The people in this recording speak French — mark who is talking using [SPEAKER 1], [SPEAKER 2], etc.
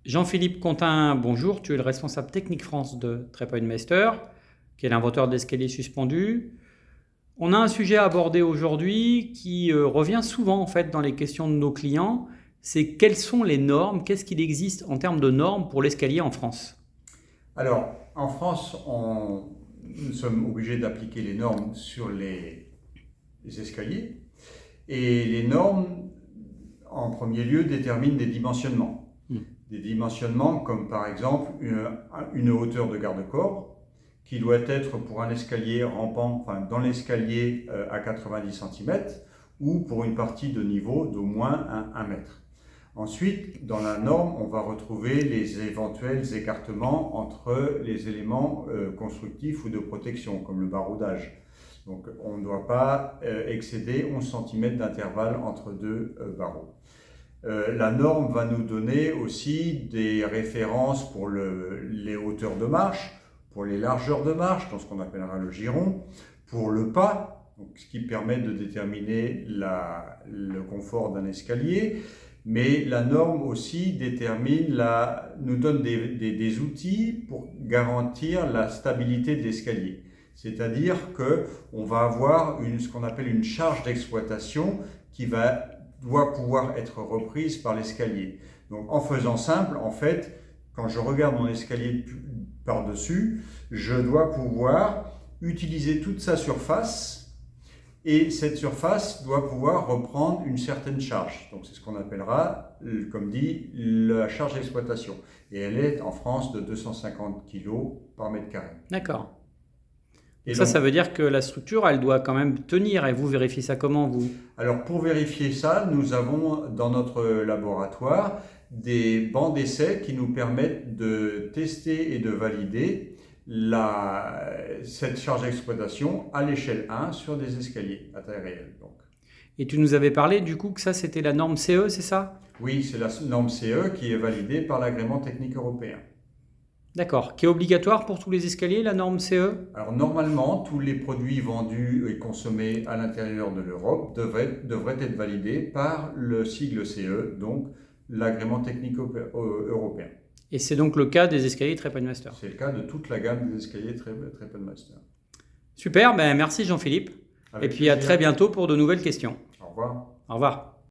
[SPEAKER 1] Jean-Philippe Contin, bonjour. Tu es le responsable technique France de TrepAdMeister, qui est l'inventeur d'escaliers suspendus. On a un sujet à aborder aujourd'hui qui revient souvent en fait dans les questions de nos clients. C'est quelles sont les normes, qu'est-ce qu'il existe en termes de normes pour l'escalier en France?
[SPEAKER 2] Alors, en France, nous sommes obligés d'appliquer les normes sur les escaliers. Et les normes, en premier lieu, déterminent des dimensionnements. Des dimensionnements comme par exemple une hauteur de garde-corps qui doit être pour un escalier rampant, enfin dans l'escalier à 90 cm ou pour une partie de niveau d'au moins 1 mètre. Ensuite, dans la norme, on va retrouver les éventuels écartements entre les éléments constructifs ou de protection, comme le baroudage. Donc, on ne doit pas excéder 11 cm d'intervalle entre deux barreaux. La norme va nous donner aussi des références pour les hauteurs de marche, pour les largeurs de marche, dans ce qu'on appellera le giron, pour le pas, donc ce qui permet de déterminer le confort d'un escalier. Mais la norme aussi nous donne des outils pour garantir la stabilité de l'escalier. C'est-à-dire qu'on va avoir ce qu'on appelle une charge d'exploitation qui doit pouvoir être reprise par l'escalier. Donc en faisant simple, en fait, quand je regarde mon escalier par-dessus, je dois pouvoir utiliser toute sa surface. Et cette surface doit pouvoir reprendre une certaine charge. Donc c'est ce qu'on appellera, comme dit, la charge d'exploitation. Et elle est en France de 250 kg par mètre carré.
[SPEAKER 1] D'accord.
[SPEAKER 2] Et
[SPEAKER 1] Ça veut dire que la structure, elle doit quand même tenir. Et vous vérifiez ça comment, vous?
[SPEAKER 2] Alors pour vérifier ça, nous avons dans notre laboratoire des bancs d'essai qui nous permettent de tester et de valider cette charge d'exploitation à l'échelle 1 sur des escaliers à taille réelle. Donc.
[SPEAKER 1] Et tu nous avais parlé du coup que ça c'était la norme CE, c'est ça?
[SPEAKER 2] Oui, c'est la norme CE qui est validée par l'agrément technique européen.
[SPEAKER 1] D'accord. Qui est obligatoire pour tous les escaliers, la norme CE?
[SPEAKER 2] Alors normalement, tous les produits vendus et consommés à l'intérieur de l'Europe devraient être validés par le sigle CE, donc l'agrément technique européen.
[SPEAKER 1] Et c'est donc le cas des escaliers TrepAdMeister.
[SPEAKER 2] C'est le cas de toute la gamme des escaliers TrepAdMeister.
[SPEAKER 1] Super, merci Jean-Philippe. Et puis à très bientôt pour de nouvelles questions.
[SPEAKER 2] Au revoir.
[SPEAKER 1] Au revoir.